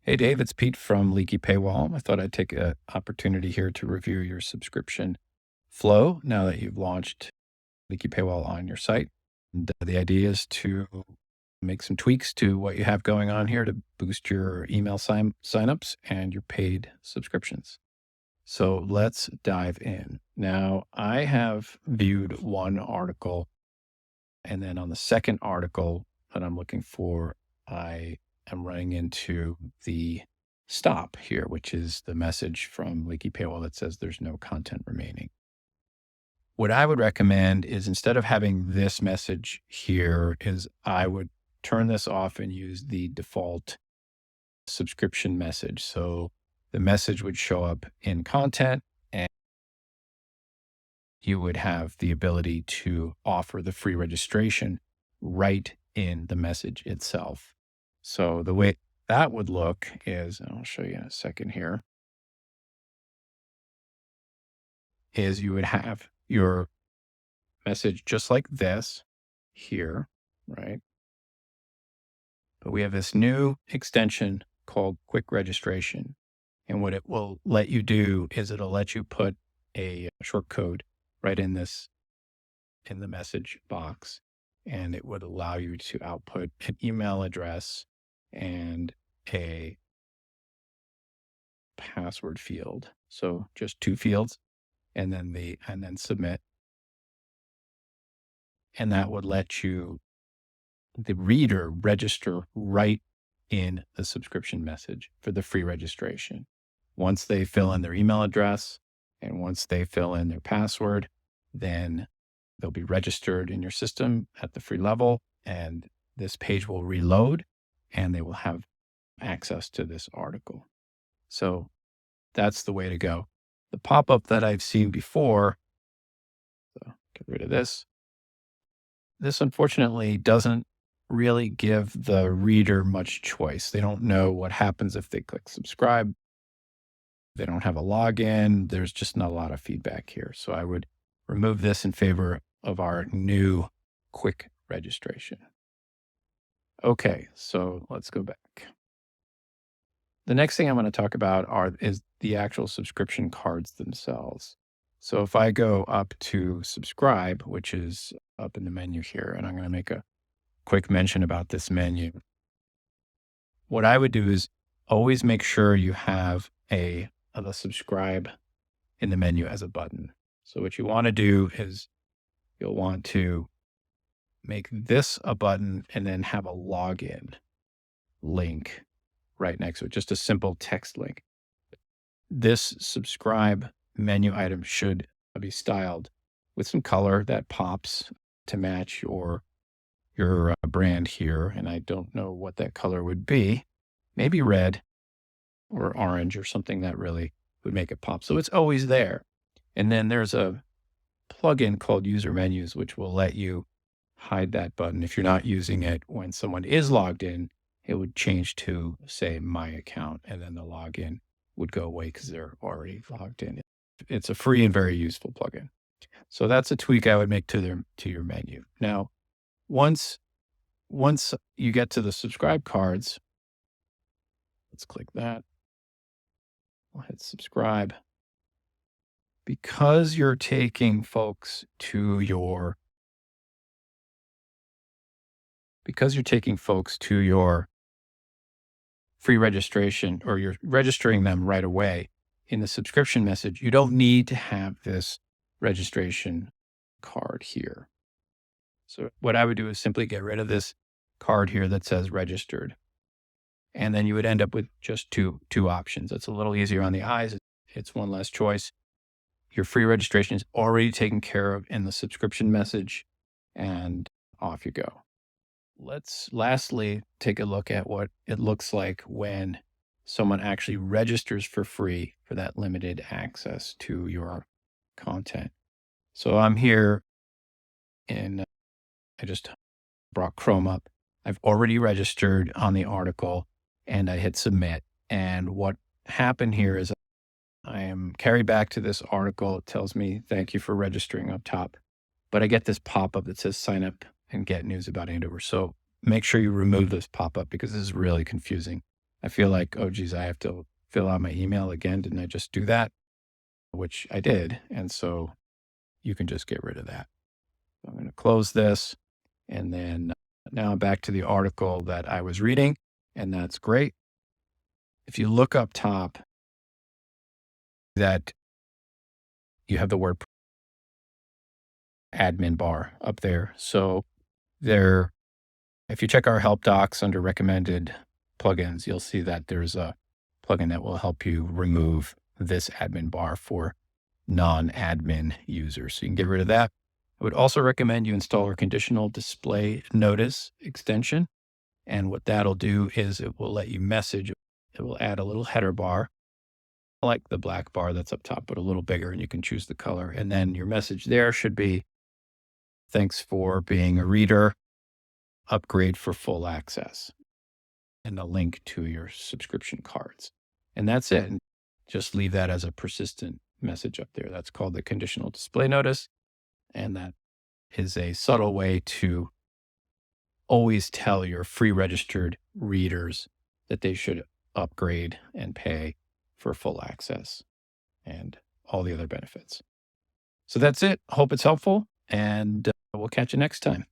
Hey, Dave, it's Pete from Leaky Paywall. I thought I'd take an opportunity here to review your subscription flow now that you've launched Leaky Paywall on your site. And the idea is to make some tweaks to what you have going on here to boost your email signups and your paid subscriptions. So let's dive in. Now, I have viewed one article, and then on the second article that I'm looking for, I am running into the stop here, which is the message from Leaky Paywall that says there's no content remaining. What I would recommend is instead of having this message here is I would turn this off and use the default subscription message. So the message would show up in content and you would have the ability to offer the free registration right in the message itself. So the way that would look is, and I'll show you in a second here, is you would have your message just like this here, right? But we have this new extension called Quick Registration. And what it will let you do is it'll let you put a short code right in the message box. And it would allow you to output an email address and a password field. So just two fields and then submit. And that would let the reader register right in the subscription message for the free registration. Once they fill in their email address and once they fill in their password, then they'll be registered in your system at the free level, and this page will reload and they will have access to this article. So that's the way to go. The pop-up that I've seen before, so get rid of this. This unfortunately doesn't really give the reader much choice. They don't know what happens if they click subscribe. They don't have a login. There's just not a lot of feedback here. So I would remove this in favor of our new quick registration. Okay, so let's go back. The next thing I'm going to talk about is the actual subscription cards themselves. So if I go up to subscribe, which is up in the menu here, and I'm going to make a quick mention about this menu. What I would do is always make sure you have the subscribe in the menu as a button. So what you want to do is you'll want to make this a button and then have a login link right next to it, just a simple text link. This subscribe menu item should be styled with some color that pops to match your brand here. And I don't know what that color would be. Maybe red or orange or something that really would make it pop. So it's always there. And then there's a plugin called User Menus, which will let you hide that button. If you're not using it when someone is logged in, it would change to, say, my account, and then the login would go away because they're already logged in. It's a free and very useful plugin. So that's a tweak I would make to your menu. Now, once you get to the subscribe cards, let's click that. We'll hit subscribe. Because you're taking folks to your free registration, or you're registering them right away in the subscription message, you don't need to have this registration card here. So what I would do is simply get rid of this card here that says registered. And then you would end up with just two options. That's a little easier on the eyes. It's one less choice. Your free registration is already taken care of in the subscription message, and off you go. Let's lastly take a look at what it looks like when someone actually registers for free for that limited access to your content. So I'm here I just brought Chrome up. I've already registered on the article and I hit submit. And what happened here is I am carried back to this article. It tells me, thank you for registering up top. But I get this pop-up that says sign up and get news about Andover. So make sure you remove this pop-up because this is really confusing. I feel like, oh, geez, I have to fill out my email again. Didn't I just do that? Which I did. And so you can just get rid of that. I'm going to close this. And then now I'm back to the article that I was reading, and that's great. If you look up top, that you have the word admin bar up there. So there, if you check our help docs under recommended plugins, you'll see that there's a plugin that will help you remove this admin bar for non-admin users. So you can get rid of that. I would also recommend you install our conditional display notice extension. And what that'll do is it will let you message. It will add a little header bar, like the black bar that's up top, but a little bigger, and you can choose the color. And then your message there should be, thanks for being a reader, upgrade for full access, and a link to your subscription cards. And that's it. And just leave that as a persistent message up there. That's called the conditional display notice. And that is a subtle way to always tell your free registered readers that they should upgrade and pay for full access and all the other benefits. So that's it. Hope it's helpful, and we'll catch you next time.